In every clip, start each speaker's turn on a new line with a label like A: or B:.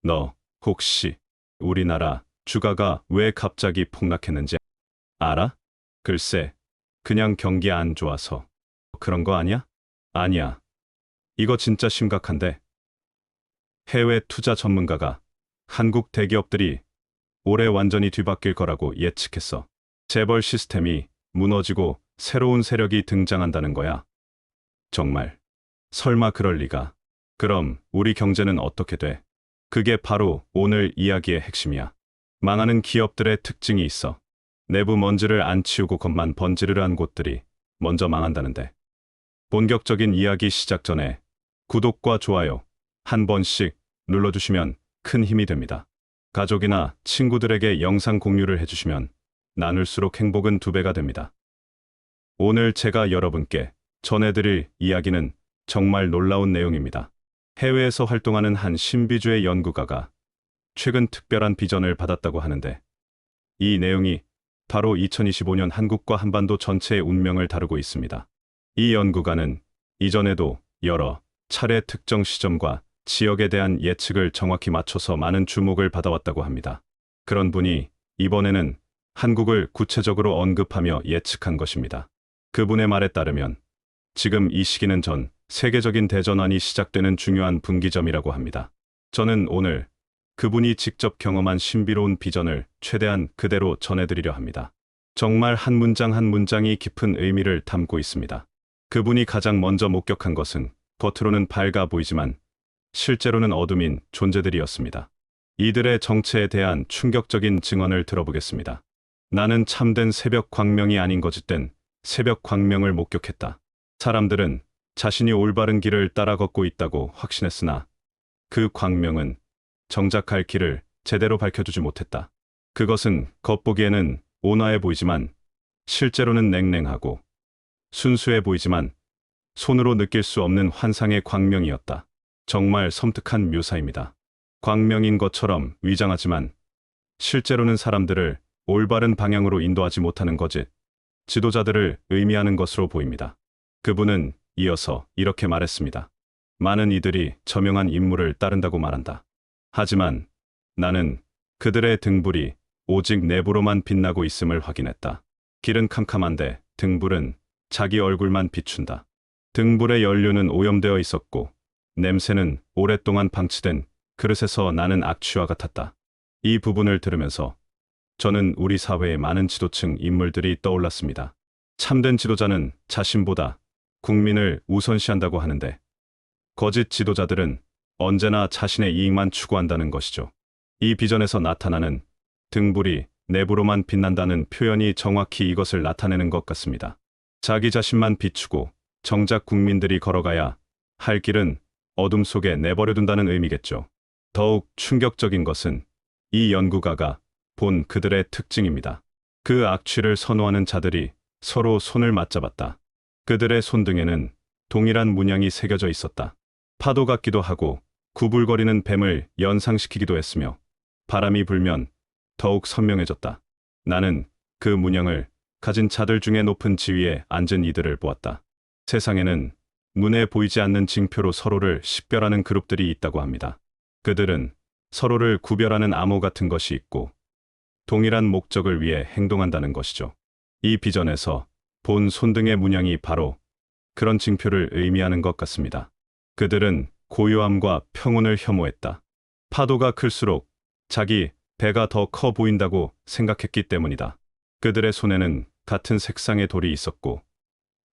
A: 너 혹시 우리나라 주가가 왜 갑자기 폭락했는지 알아? 글쎄, 그냥 경기 안 좋아서 그런 거 아니야? 아니야. 이거 진짜 심각한데. 해외 투자 전문가가 한국 대기업들이 올해 완전히 뒤바뀔 거라고 예측했어. 재벌 시스템이 무너지고 새로운 세력이 등장한다는 거야. 정말. 설마 그럴 리가. 그럼 우리 경제는 어떻게 돼? 그게 바로 오늘 이야기의 핵심이야. 망하는 기업들의 특징이 있어. 내부 먼지를 안 치우고 겉만 번지르르한 곳들이 먼저 망한다는데. 본격적인 이야기 시작 전에 구독과 좋아요 한 번씩 눌러주시면 큰 힘이 됩니다. 가족이나 친구들에게 영상 공유를 해주시면 나눌수록 행복은 2배가 됩니다. 오늘 제가 여러분께 전해드릴 이야기는 정말 놀라운 내용입니다. 해외에서 활동하는 한 신비주의 연구가가 최근 특별한 비전을 받았다고 하는데, 이 내용이 바로 2025년 한국과 한반도 전체의 운명을 다루고 있습니다. 이 연구가는 이전에도 여러 차례 특정 시점과 지역에 대한 예측을 정확히 맞춰서 많은 주목을 받아왔다고 합니다. 그런 분이 이번에는 한국을 구체적으로 언급하며 예측한 것입니다. 그분의 말에 따르면 지금 이 시기는 전 세계적인 대전환이 시작되는 중요한 분기점이라고 합니다. 저는 오늘 그분이 직접 경험한 신비로운 비전을 최대한 그대로 전해드리려 합니다. 정말 한 문장 한 문장이 깊은 의미를 담고 있습니다. 그분이 가장 먼저 목격한 것은 겉으로는 밝아 보이지만 실제로는 어둠인 존재들이었습니다. 이들의 정체에 대한 충격적인 증언을 들어보겠습니다. 나는 참된 새벽 광명이 아닌 거짓된 새벽 광명을 목격했다. 사람들은 자신이 올바른 길을 따라 걷고 있다고 확신했으나 그 광명은 정작 갈 길을 제대로 밝혀주지 못했다. 그것은 겉보기에는 온화해 보이지만 실제로는 냉랭하고 순수해 보이지만 손으로 느낄 수 없는 환상의 광명이었다. 정말 섬뜩한 묘사입니다. 광명인 것처럼 위장하지만 실제로는 사람들을 올바른 방향으로 인도하지 못하는 거짓, 지도자들을 의미하는 것으로 보입니다. 그분은 이어서 이렇게 말했습니다. 많은 이들이 저명한 인물을 따른다고 말한다. 하지만 나는 그들의 등불이 오직 내부로만 빛나고 있음을 확인했다. 길은 캄캄한데 등불은 자기 얼굴만 비춘다. 등불의 연료는 오염되어 있었고 냄새는 오랫동안 방치된 그릇에서 나는 악취와 같았다. 이 부분을 들으면서 저는 우리 사회의 많은 지도층 인물들이 떠올랐습니다. 참된 지도자는 자신보다 국민을 우선시한다고 하는데, 거짓 지도자들은 언제나 자신의 이익만 추구한다는 것이죠. 이 비전에서 나타나는 등불이 내부로만 빛난다는 표현이 정확히 이것을 나타내는 것 같습니다. 자기 자신만 비추고 정작 국민들이 걸어가야 할 길은 어둠 속에 내버려둔다는 의미겠죠. 더욱 충격적인 것은 이 연구가가 본 그들의 특징입니다. 그 악취를 선호하는 자들이 서로 손을 맞잡았다. 그들의 손등에는 동일한 문양이 새겨져 있었다. 파도 같기도 하고 구불거리는 뱀을 연상시키기도 했으며 바람이 불면 더욱 선명해졌다. 나는 그 문양을 가진 자들 중에 높은 지위에 앉은 이들을 보았다. 세상에는 눈에 보이지 않는 징표로 서로를 식별하는 그룹들이 있다고 합니다. 그들은 서로를 구별하는 암호 같은 것이 있고 동일한 목적을 위해 행동한다는 것이죠. 이 비전에서 본 손등의 문양이 바로 그런 징표를 의미하는 것 같습니다. 그들은 고요함과 평온을 혐오했다. 파도가 클수록 자기 배가 더 커 보인다고 생각했기 때문이다. 그들의 손에는 같은 색상의 돌이 있었고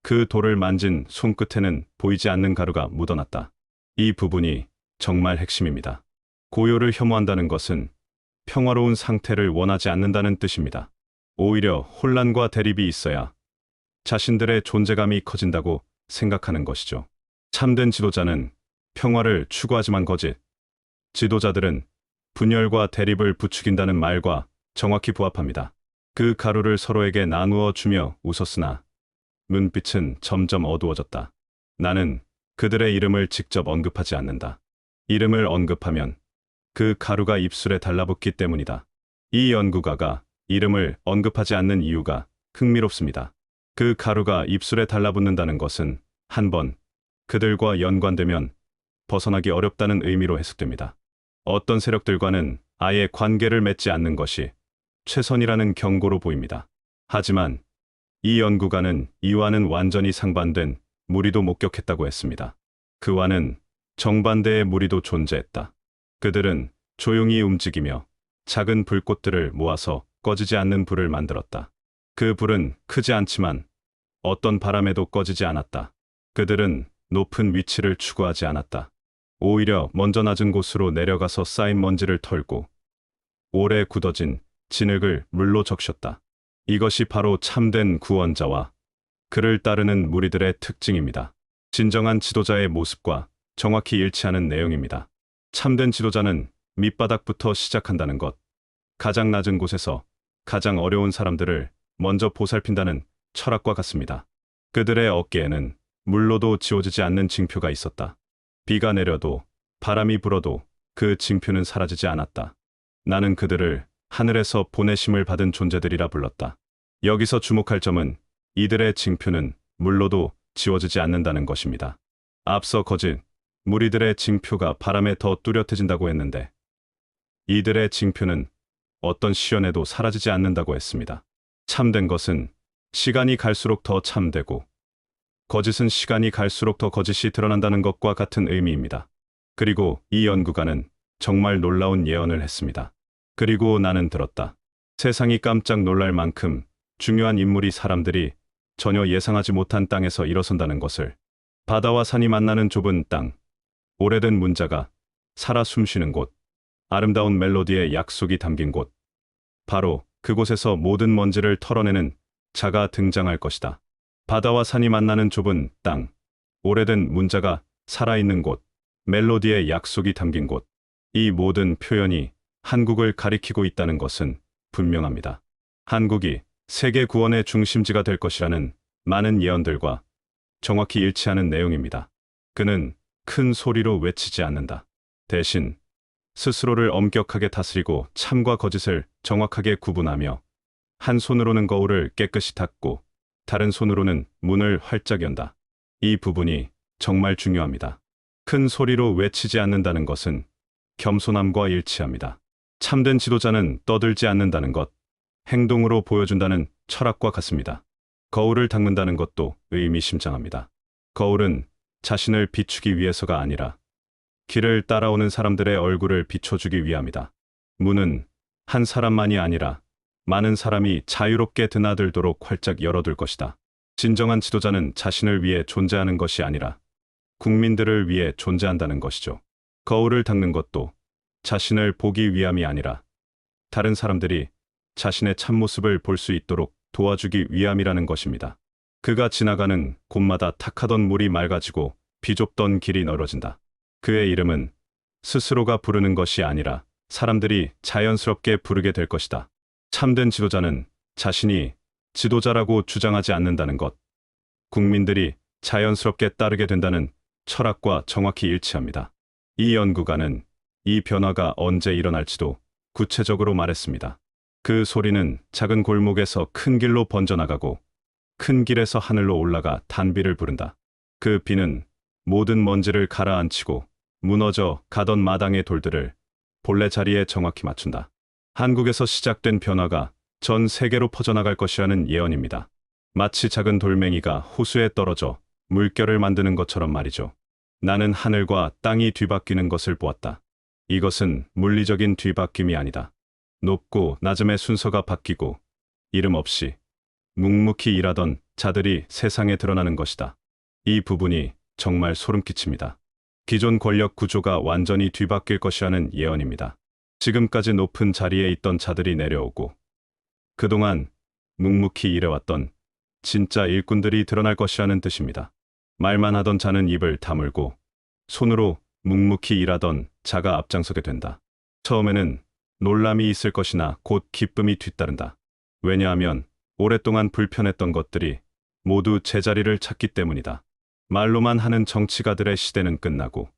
A: 그 돌을 만진 손끝에는 보이지 않는 가루가 묻어났다. 이 부분이 정말 핵심입니다. 고요를 혐오한다는 것은 평화로운 상태를 원하지 않는다는 뜻입니다. 오히려 혼란과 대립이 있어야 자신들의 존재감이 커진다고 생각하는 것이죠. 참된 지도자는 평화를 추구하지만 거짓 지도자들은 분열과 대립을 부추긴다는 말과 정확히 부합합니다. 그 가루를 서로에게 나누어 주며 웃었으나 눈빛은 점점 어두워졌다. 나는 그들의 이름을 직접 언급하지 않는다. 이름을 언급하면 그 가루가 입술에 달라붙기 때문이다. 이 연구가가 이름을 언급하지 않는 이유가 흥미롭습니다. 그 가루가 입술에 달라붙는다는 것은 한번 그들과 연관되면 벗어나기 어렵다는 의미로 해석됩니다. 어떤 세력들과는 아예 관계를 맺지 않는 것이 최선이라는 경고로 보입니다. 하지만 이 연구가는 이와는 완전히 상반된 무리도 목격했다고 했습니다. 그와는 정반대의 무리도 존재했다. 그들은 조용히 움직이며 작은 불꽃들을 모아서 꺼지지 않는 불을 만들었다. 그 불은 크지 않지만 어떤 바람에도 꺼지지 않았다. 그들은 높은 위치를 추구하지 않았다. 오히려 먼저 낮은 곳으로 내려가서 쌓인 먼지를 털고 오래 굳어진 진흙을 물로 적셨다. 이것이 바로 참된 구원자와 그를 따르는 무리들의 특징입니다. 진정한 지도자의 모습과 정확히 일치하는 내용입니다. 참된 지도자는 밑바닥부터 시작한다는 것, 가장 낮은 곳에서 가장 어려운 사람들을 먼저 보살핀다는 철학과 같습니다. 그들의 어깨에는 물로도 지워지지 않는 징표가 있었다. 비가 내려도 바람이 불어도 그 징표는 사라지지 않았다. 나는 그들을 하늘에서 보내심을 받은 존재들이라 불렀다. 여기서 주목할 점은 이들의 징표는 물로도 지워지지 않는다는 것입니다. 앞서 거짓 무리들의 징표가 바람에 더 뚜렷해진다고 했는데 이들의 징표는 어떤 시련에도 사라지지 않는다고 했습니다. 참된 것은 시간이 갈수록 더 참되고 거짓은 시간이 갈수록 더 거짓이 드러난다는 것과 같은 의미입니다. 그리고 이 연구가는 정말 놀라운 예언을 했습니다. 그리고 나는 들었다. 세상이 깜짝 놀랄 만큼 중요한 인물이 사람들이 전혀 예상하지 못한 땅에서 일어선다는 것을. 바다와 산이 만나는 좁은 땅, 오래된 문자가 살아 숨쉬는 곳, 아름다운 멜로디의 약속이 담긴 곳, 바로 그곳에서 모든 먼지를 털어내는 자가 등장할 것이다. 바다와 산이 만나는 좁은 땅, 오래된 문자가 살아있는 곳, 멜로디의 약속이 담긴 곳. 이 모든 표현이 한국을 가리키고 있다는 것은 분명합니다. 한국이 세계 구원의 중심지가 될 것이라는 많은 예언들과 정확히 일치하는 내용입니다. 그는 큰 소리로 외치지 않는다. 대신 스스로를 엄격하게 다스리고 참과 거짓을 정확하게 구분하며 한 손으로는 거울을 깨끗이 닦고 다른 손으로는 문을 활짝 연다. 이 부분이 정말 중요합니다. 큰 소리로 외치지 않는다는 것은 겸손함과 일치합니다. 참된 지도자는 떠들지 않는다는 것, 행동으로 보여준다는 철학과 같습니다. 거울을 닦는다는 것도 의미심장합니다. 거울은 자신을 비추기 위해서가 아니라 길을 따라오는 사람들의 얼굴을 비춰주기 위함이다. 문은 한 사람만이 아니라 많은 사람이 자유롭게 드나들도록 활짝 열어둘 것이다. 진정한 지도자는 자신을 위해 존재하는 것이 아니라 국민들을 위해 존재한다는 것이죠. 거울을 닦는 것도 자신을 보기 위함이 아니라 다른 사람들이 자신의 참모습을 볼 수 있도록 도와주기 위함이라는 것입니다. 그가 지나가는 곳마다 탁하던 물이 맑아지고 비좁던 길이 넓어진다. 그의 이름은 스스로가 부르는 것이 아니라 사람들이 자연스럽게 부르게 될 것이다. 참된 지도자는 자신이 지도자라고 주장하지 않는다는 것, 국민들이 자연스럽게 따르게 된다는 철학과 정확히 일치합니다. 이 연구가는 이 변화가 언제 일어날지도 구체적으로 말했습니다. 그 소리는 작은 골목에서 큰 길로 번져나가고 큰 길에서 하늘로 올라가 단비를 부른다. 그 비는 모든 먼지를 가라앉히고 무너져 가던 마당의 돌들을 본래 자리에 정확히 맞춘다. 한국에서 시작된 변화가 전 세계로 퍼져나갈 것이라는 예언입니다. 마치 작은 돌멩이가 호수에 떨어져 물결을 만드는 것처럼 말이죠. 나는 하늘과 땅이 뒤바뀌는 것을 보았다. 이것은 물리적인 뒤바뀜이 아니다. 높고 낮음의 순서가 바뀌고 이름 없이 묵묵히 일하던 자들이 세상에 드러나는 것이다. 이 부분이 정말 소름 끼칩니다. 기존 권력 구조가 완전히 뒤바뀔 것이라는 예언입니다. 지금까지 높은 자리에 있던 자들이 내려오고 그동안 묵묵히 일해왔던 진짜 일꾼들이 드러날 것이라는 뜻입니다. 말만 하던 자는 입을 다물고 손으로 묵묵히 일하던 자가 앞장서게 된다. 처음에는 놀람이 있을 것이나 곧 기쁨이 뒤따른다. 왜냐하면 오랫동안 불편했던 것들이 모두 제자리를 찾기 때문이다. 말로만 하는 정치가들의 시대는 끝나고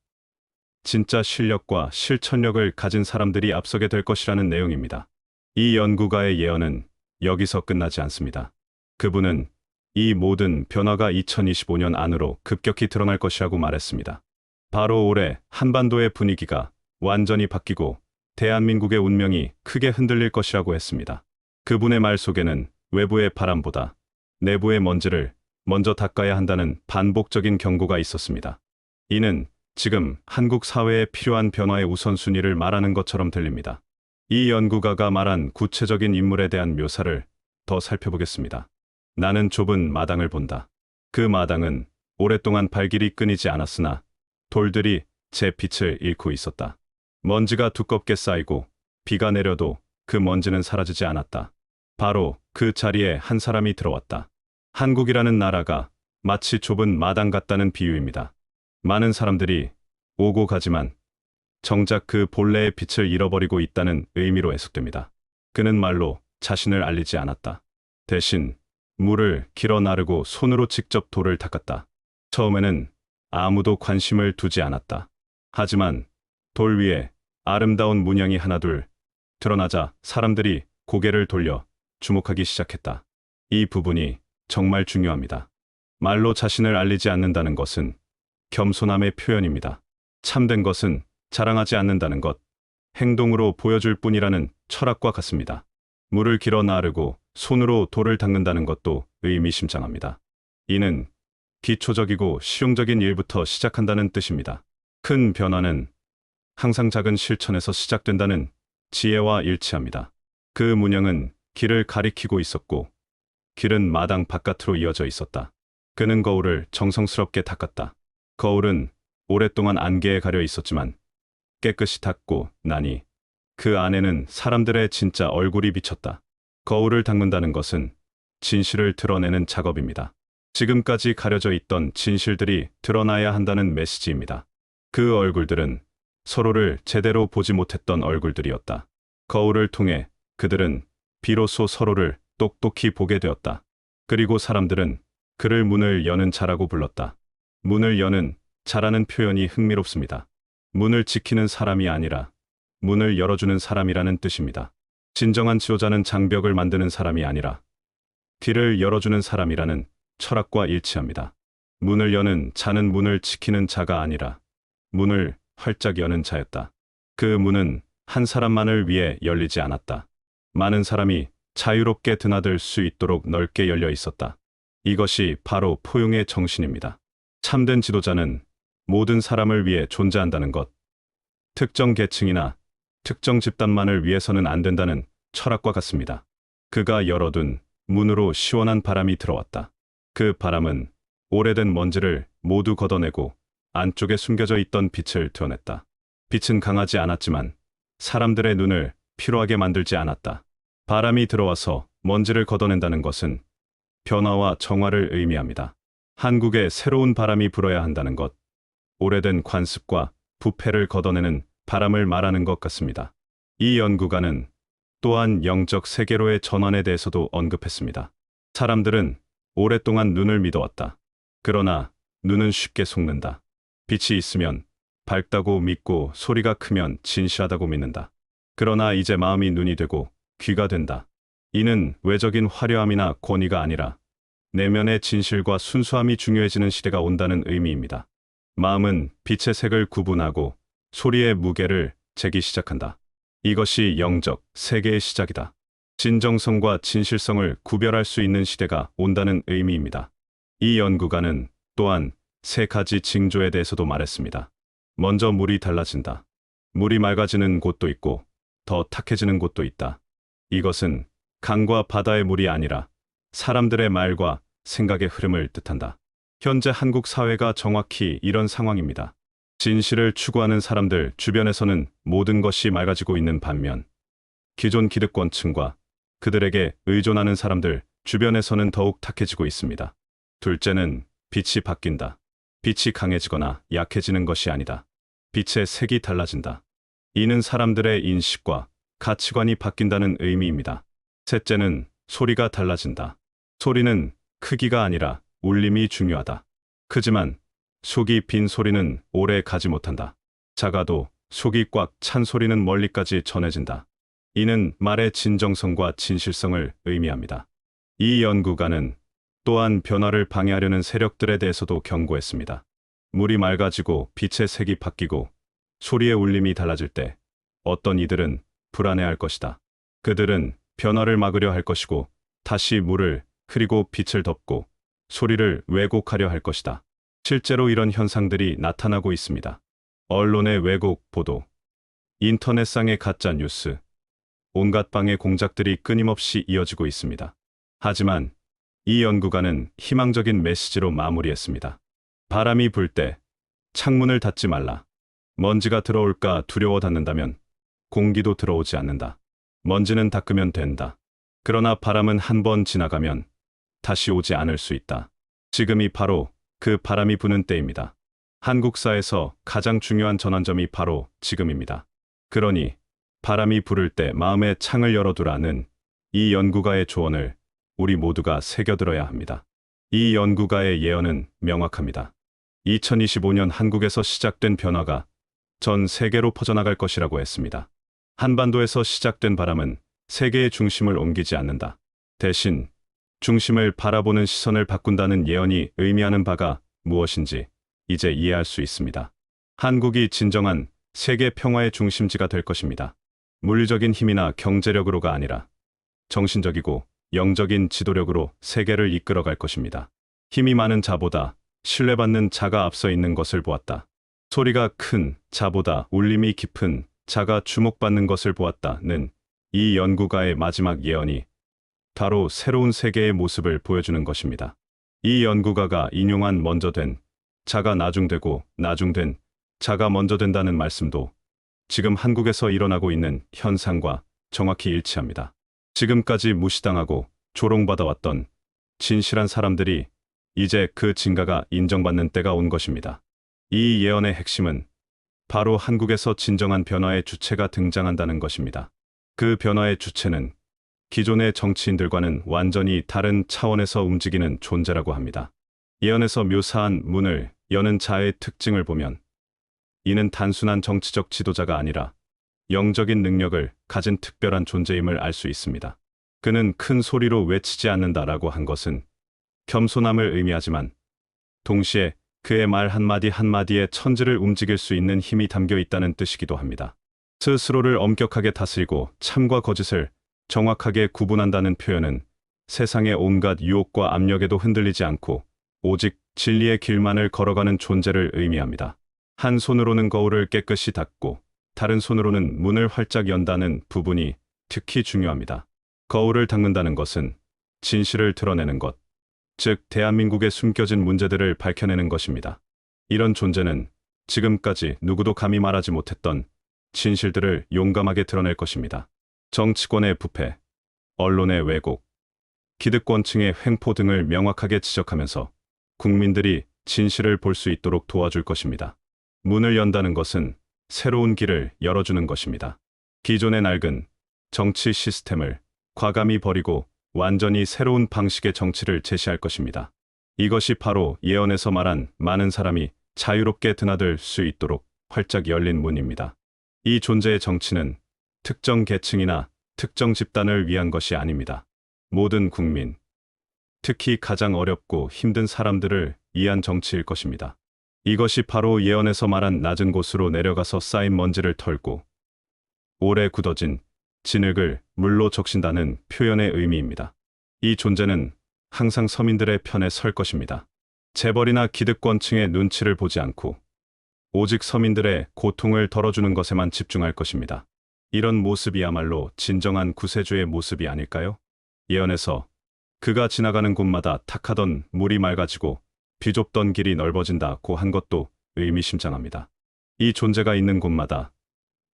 A: 진짜 실력과 실천력을 가진 사람들이 앞서게 될 것이라는 내용입니다. 이 연구가의 예언은 여기서 끝나지 않습니다. 그분은 이 모든 변화가 2025년 안으로 급격히 드러날 것이라고 말했습니다. 바로 올해 한반도의 분위기가 완전히 바뀌고 대한민국의 운명이 크게 흔들릴 것이라고 했습니다. 그분의 말 속에는 외부의 바람보다 내부의 먼지를 먼저 닦아야 한다는 반복적인 경고가 있었습니다. 이는 지금 한국 사회에 필요한 변화의 우선순위를 말하는 것처럼 들립니다. 이 연구가가 말한 구체적인 인물에 대한 묘사를 더 살펴보겠습니다. 나는 좁은 마당을 본다. 그 마당은 오랫동안 발길이 끊이지 않았으나 돌들이 제 빛을 잃고 있었다. 먼지가 두껍게 쌓이고 비가 내려도 그 먼지는 사라지지 않았다. 바로 그 자리에 한 사람이 들어왔다. 한국이라는 나라가 마치 좁은 마당 같다는 비유입니다. 많은 사람들이 오고 가지만 정작 그 본래의 빛을 잃어버리고 있다는 의미로 해석됩니다. 그는 말로 자신을 알리지 않았다. 대신 물을 길어 나르고 손으로 직접 돌을 닦았다. 처음에는 아무도 관심을 두지 않았다. 하지만 돌 위에 아름다운 문양이 하나둘 드러나자 사람들이 고개를 돌려 주목하기 시작했다. 이 부분이 정말 중요합니다. 말로 자신을 알리지 않는다는 것은 겸손함의 표현입니다. 참된 것은 자랑하지 않는다는 것, 행동으로 보여줄 뿐이라는 철학과 같습니다. 물을 길어 나르고 손으로 돌을 닦는다는 것도 의미심장합니다. 이는 기초적이고 실용적인 일부터 시작한다는 뜻입니다. 큰 변화는 항상 작은 실천에서 시작된다는 지혜와 일치합니다. 그 문양은 길을 가리키고 있었고 길은 마당 바깥으로 이어져 있었다. 그는 거울을 정성스럽게 닦았다. 거울은 오랫동안 안개에 가려 있었지만 깨끗이 닦고 나니 그 안에는 사람들의 진짜 얼굴이 비쳤다. 거울을 닦는다는 것은 진실을 드러내는 작업입니다. 지금까지 가려져 있던 진실들이 드러나야 한다는 메시지입니다. 그 얼굴들은 서로를 제대로 보지 못했던 얼굴들이었다. 거울을 통해 그들은 비로소 서로를 똑똑히 보게 되었다. 그리고 사람들은 그를 문을 여는 자라고 불렀다. 문을 여는 자라는 표현이 흥미롭습니다. 문을 지키는 사람이 아니라 문을 열어주는 사람이라는 뜻입니다. 진정한 지도자는 장벽을 만드는 사람이 아니라 길을 열어주는 사람이라는 철학과 일치합니다. 문을 여는 자는 문을 지키는 자가 아니라 문을 활짝 여는 자였다. 그 문은 한 사람만을 위해 열리지 않았다. 많은 사람이 자유롭게 드나들 수 있도록 넓게 열려 있었다. 이것이 바로 포용의 정신입니다. 참된 지도자는 모든 사람을 위해 존재한다는 것, 특정 계층이나 특정 집단만을 위해서는 안 된다는 철학과 같습니다. 그가 열어둔 문으로 시원한 바람이 들어왔다. 그 바람은 오래된 먼지를 모두 걷어내고 안쪽에 숨겨져 있던 빛을 드러냈다. 빛은 강하지 않았지만 사람들의 눈을 피로하게 만들지 않았다. 바람이 들어와서 먼지를 걷어낸다는 것은 변화와 정화를 의미합니다. 한국에 새로운 바람이 불어야 한다는 것, 오래된 관습과 부패를 걷어내는 바람을 말하는 것 같습니다. 이 연구가는 또한 영적 세계로의 전환에 대해서도 언급했습니다. 사람들은 오랫동안 눈을 믿어왔다. 그러나 눈은 쉽게 속는다. 빛이 있으면 밝다고 믿고 소리가 크면 진실하다고 믿는다. 그러나 이제 마음이 눈이 되고 귀가 된다. 이는 외적인 화려함이나 권위가 아니라 내면의 진실과 순수함이 중요해지는 시대가 온다는 의미입니다. 마음은 빛의 색을 구분하고 소리의 무게를 재기 시작한다. 이것이 영적 세계의 시작이다. 진정성과 진실성을 구별할 수 있는 시대가 온다는 의미입니다. 이 연구가는 또한 3가지 징조에 대해서도 말했습니다. 먼저 물이 달라진다. 물이 맑아지는 곳도 있고 더 탁해지는 곳도 있다. 이것은 강과 바다의 물이 아니라 사람들의 말과 생각의 흐름을 뜻한다. 현재 한국 사회가 정확히 이런 상황입니다. 진실을 추구하는 사람들 주변에서는 모든 것이 맑아지고 있는 반면 기존 기득권층과 그들에게 의존하는 사람들 주변에서는 더욱 탁해지고 있습니다. 둘째는 빛이 바뀐다. 빛이 강해지거나 약해지는 것이 아니다. 빛의 색이 달라진다. 이는 사람들의 인식과 가치관이 바뀐다는 의미입니다. 셋째는 소리가 달라진다. 소리는 크기가 아니라 울림이 중요하다. 크지만 속이 빈 소리는 오래 가지 못한다. 작아도 속이 꽉 찬 소리는 멀리까지 전해진다. 이는 말의 진정성과 진실성을 의미합니다. 이 연구가는 또한 변화를 방해하려는 세력들에 대해서도 경고했습니다. 물이 맑아지고 빛의 색이 바뀌고 소리의 울림이 달라질 때 어떤 이들은 불안해할 것이다. 그들은 변화를 막으려 할 것이고 다시 물을 흐리고 빛을 덮고 소리를 왜곡하려 할 것이다. 실제로 이런 현상들이 나타나고 있습니다. 언론의 왜곡 보도, 인터넷상의 가짜 뉴스, 온갖 방해 공작들이 끊임없이 이어지고 있습니다. 하지만 이 연구가는 희망적인 메시지로 마무리했습니다. 바람이 불 때 창문을 닫지 말라. 먼지가 들어올까 두려워 닫는다면 공기도 들어오지 않는다. 먼지는 닦으면 된다. 그러나 바람은 한 번 지나가면 다시 오지 않을 수 있다. 지금이 바로 그 바람이 부는 때입니다. 한국사에서 가장 중요한 전환점이 바로 지금입니다. 그러니 바람이 불을 때 마음의 창을 열어두라는 이 연구가의 조언을 우리 모두가 새겨들어야 합니다. 이 연구가의 예언은 명확합니다. 2025년 한국에서 시작된 변화가 전 세계로 퍼져나갈 것이라고 했습니다. 한반도에서 시작된 바람은 세계의 중심을 옮기지 않는다. 대신 중심을 바라보는 시선을 바꾼다는 예언이 의미하는 바가 무엇인지 이제 이해할 수 있습니다. 한국이 진정한 세계 평화의 중심지가 될 것입니다. 물리적인 힘이나 경제력으로가 아니라 정신적이고 영적인 지도력으로 세계를 이끌어갈 것입니다. 힘이 많은 자보다 신뢰받는 자가 앞서 있는 것을 보았다. 소리가 큰 자보다 울림이 깊은 자가 주목받는 것을 보았다는 이 연구가의 마지막 예언이 바로 새로운 세계의 모습을 보여주는 것입니다. 이 연구가가 인용한 먼저 된 자가 나중되고 나중된 자가 먼저 된다는 말씀도 지금 한국에서 일어나고 있는 현상과 정확히 일치합니다. 지금까지 무시당하고 조롱받아왔던 진실한 사람들이 이제 그 진가가 인정받는 때가 온 것입니다. 이 예언의 핵심은 바로 한국에서 진정한 변화의 주체가 등장한다는 것입니다. 그 변화의 주체는 기존의 정치인들과는 완전히 다른 차원에서 움직이는 존재라고 합니다. 예언에서 묘사한 문을 여는 자의 특징을 보면 이는 단순한 정치적 지도자가 아니라 영적인 능력을 가진 특별한 존재임을 알 수 있습니다. 그는 큰 소리로 외치지 않는다라고 한 것은 겸손함을 의미하지만 동시에 그의 말 한마디 한마디에 천지를 움직일 수 있는 힘이 담겨 있다는 뜻이기도 합니다. 스스로를 엄격하게 다스리고 참과 거짓을 정확하게 구분한다는 표현은 세상의 온갖 유혹과 압력에도 흔들리지 않고 오직 진리의 길만을 걸어가는 존재를 의미합니다. 한 손으로는 거울을 깨끗이 닦고 다른 손으로는 문을 활짝 연다는 부분이 특히 중요합니다. 거울을 닦는다는 것은 진실을 드러내는 것, 즉 대한민국에 숨겨진 문제들을 밝혀내는 것입니다. 이런 존재는 지금까지 누구도 감히 말하지 못했던 진실들을 용감하게 드러낼 것입니다. 정치권의 부패, 언론의 왜곡, 기득권층의 횡포 등을 명확하게 지적하면서 국민들이 진실을 볼 수 있도록 도와줄 것입니다. 문을 연다는 것은 새로운 길을 열어주는 것입니다. 기존의 낡은 정치 시스템을 과감히 버리고 완전히 새로운 방식의 정치를 제시할 것입니다. 이것이 바로 예언에서 말한 많은 사람이 자유롭게 드나들 수 있도록 활짝 열린 문입니다. 이 존재의 정치는 특정 계층이나 특정 집단을 위한 것이 아닙니다. 모든 국민, 특히 가장 어렵고 힘든 사람들을 위한 정치일 것입니다. 이것이 바로 예언에서 말한 낮은 곳으로 내려가서 쌓인 먼지를 털고 오래 굳어진 진흙을 물로 적신다는 표현의 의미입니다. 이 존재는 항상 서민들의 편에 설 것입니다. 재벌이나 기득권층의 눈치를 보지 않고 오직 서민들의 고통을 덜어주는 것에만 집중할 것입니다. 이런 모습이야말로 진정한 구세주의 모습이 아닐까요? 예언에서 그가 지나가는 곳마다 탁하던 물이 맑아지고 비좁던 길이 넓어진다고 한 것도 의미심장합니다. 이 존재가 있는 곳마다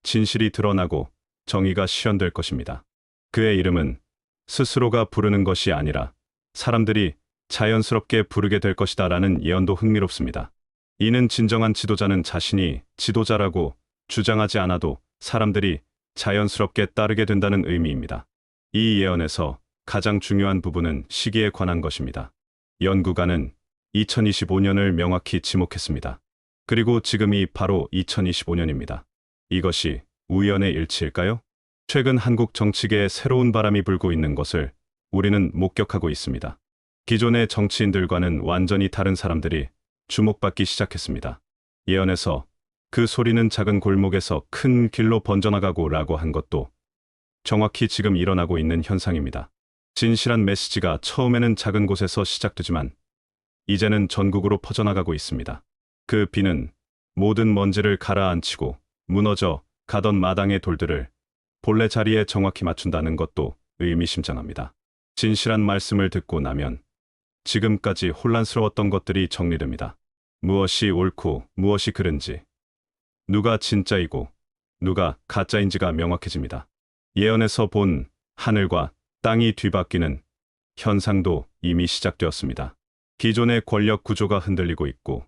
A: 진실이 드러나고 정의가 실현될 것입니다. 그의 이름은 스스로가 부르는 것이 아니라 사람들이 자연스럽게 부르게 될 것이다 라는 예언도 흥미롭습니다. 이는 진정한 지도자는 자신이 지도자라고 주장하지 않아도 사람들이 자연스럽게 따르게 된다는 의미입니다. 이 예언에서 가장 중요한 부분은 시기에 관한 것입니다. 연구가는 2025년을 명확히 지목했습니다. 그리고 지금이 바로 2025년입니다. 이것이 우연의 일치일까요? 최근 한국 정치계에 새로운 바람이 불고 있는 것을 우리는 목격하고 있습니다. 기존의 정치인들과는 완전히 다른 사람들이 주목받기 시작했습니다. 예언에서 그 소리는 작은 골목에서 큰 길로 번져나가고 라고 한 것도 정확히 지금 일어나고 있는 현상입니다. 진실한 메시지가 처음에는 작은 곳에서 시작되지만 이제는 전국으로 퍼져나가고 있습니다. 그 비는 모든 먼지를 가라앉히고 무너져 가던 마당의 돌들을 본래 자리에 정확히 맞춘다는 것도 의미심장합니다. 진실한 말씀을 듣고 나면 지금까지 혼란스러웠던 것들이 정리됩니다. 무엇이 옳고 무엇이 그른지, 누가 진짜이고 누가 가짜인지가 명확해집니다. 예언에서 본 하늘과 땅이 뒤바뀌는 현상도 이미 시작되었습니다. 기존의 권력 구조가 흔들리고 있고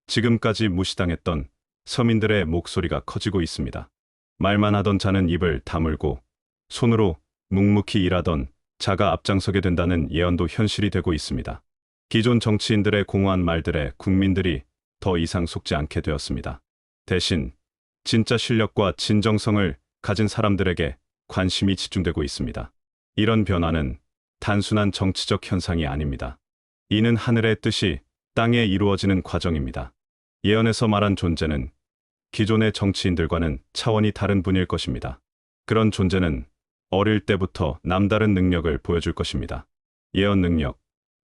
A: 지금까지 무시당했던 서민들의 목소리가 커지고 있습니다. 말만 하던 자는 입을 다물고 손으로 묵묵히 일하던 자가 앞장서게 된다는 예언도 현실이 되고 있습니다. 기존 정치인들의 공허한 말들에 국민들이 더 이상 속지 않게 되었습니다. 대신 진짜 실력과 진정성을 가진 사람들에게 관심이 집중되고 있습니다. 이런 변화는 단순한 정치적 현상이 아닙니다. 이는 하늘의 뜻이 땅에 이루어지는 과정입니다. 예언에서 말한 존재는 기존의 정치인들과는 차원이 다른 분일 것입니다. 그런 존재는 어릴 때부터 남다른 능력을 보여줄 것입니다. 예언 능력,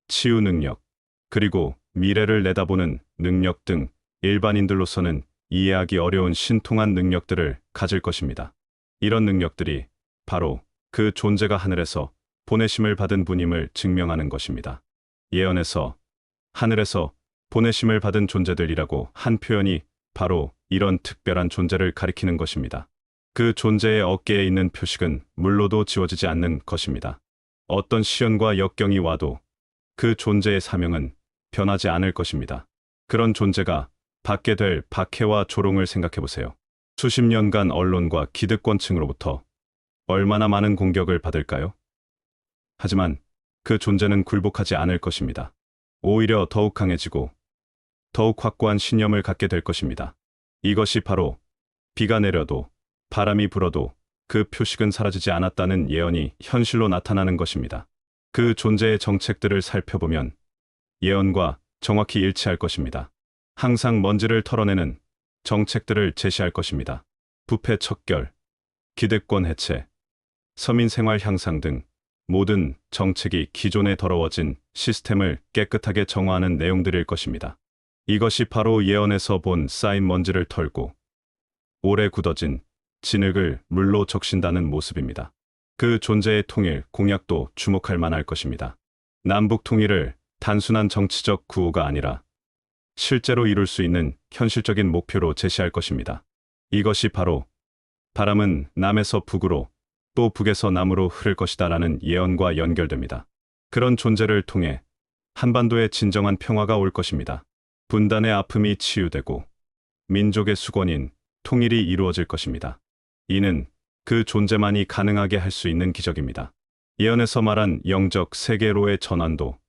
A: 치유 능력, 그리고 미래를 내다보는 능력 등 일반인들로서는 이해하기 어려운 신통한 능력들을 가질 것입니다. 이런 능력들이 바로 그 존재가 하늘에서 보내심을 받은 분임을 증명하는 것입니다. 예언에서 하늘에서 보내심을 받은 존재들이라고 한 표현이 바로 이런 특별한 존재를 가리키는 것입니다. 그 존재의 어깨에 있는 표식은 물로도 지워지지 않는 것입니다. 어떤 시련과 역경이 와도 그 존재의 사명은 변하지 않을 것입니다. 그런 존재가 받게 될 박해와 조롱을 생각해 보세요. 수십 년간 언론과 기득권층으로부터 얼마나 많은 공격을 받을까요? 하지만 그 존재는 굴복하지 않을 것입니다. 오히려 더욱 강해지고 더욱 확고한 신념을 갖게 될 것입니다. 이것이 바로 비가 내려도 바람이 불어도 그 표식은 사라지지 않았다는 예언이 현실로 나타나는 것입니다. 그 존재의 정책들을 살펴보면 예언과 정확히 일치할 것입니다. 항상 먼지를 털어내는 정책들을 제시할 것입니다. 부패 척결, 기득권 해체, 서민 생활 향상 등 모든 정책이 기존에 더러워진 시스템을 깨끗하게 정화하는 내용들일 것입니다. 이것이 바로 예언에서 본 쌓인 먼지를 털고 오래 굳어진 진흙을 물로 적신다는 모습입니다. 그 존재의 통일, 공약도 주목할 만할 것입니다. 남북 통일을 단순한 정치적 구호가 아니라 실제로 이룰 수 있는 현실적인 목표로 제시할 것입니다. 이것이 바로 바람은 남에서 북으로 또 북에서 남으로 흐를 것이다라는 예언과 연결됩니다. 그런 존재를 통해 한반도에 진정한 평화가 올 것입니다. 분단의 아픔이 치유되고 민족의 수권인 통일이 이루어질 것입니다. 이는 그 존재만이 가능하게 할 수 있는 기적입니다. 예언에서 말한 영적 세계로의 전환도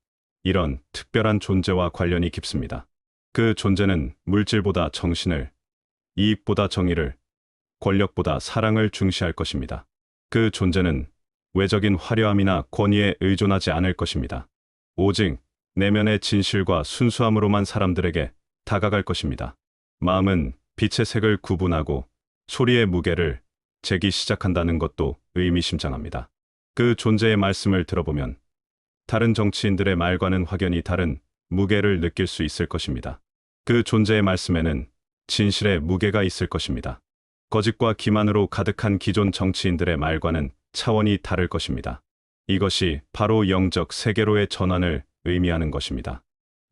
A: 이런 특별한 존재와 관련이 깊습니다. 그 존재는 물질보다 정신을, 이익보다 정의를, 권력보다 사랑을 중시할 것입니다. 그 존재는 외적인 화려함이나 권위에 의존하지 않을 것입니다. 오직 내면의 진실과 순수함으로만 사람들에게 다가갈 것입니다. 마음은 빛의 색을 구분하고 소리의 무게를 재기 시작한다는 것도 의미심장합니다. 그 존재의 말씀을 들어보면 다른 정치인들의 말과는 확연히 다른 무게를 느낄 수 있을 것입니다. 그 존재의 말씀에는 진실의 무게가 있을 것입니다. 거짓과 기만으로 가득한 기존 정치인들의 말과는 차원이 다를 것입니다. 이것이 바로 영적 세계로의 전환을 의미하는 것입니다.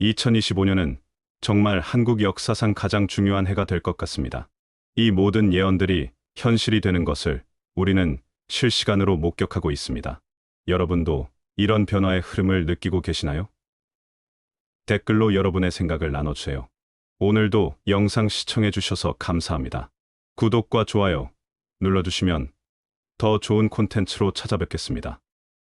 A: 2025년은 정말 한국 역사상 가장 중요한 해가 될 것 같습니다. 이 모든 예언들이 현실이 되는 것을 우리는 실시간으로 목격하고 있습니다. 여러분도 이런 변화의 흐름을 느끼고 계시나요? 댓글로 여러분의 생각을 나눠주세요. 오늘도 영상 시청해 주셔서 감사합니다. 구독과 좋아요 눌러주시면 더 좋은 콘텐츠로 찾아뵙겠습니다.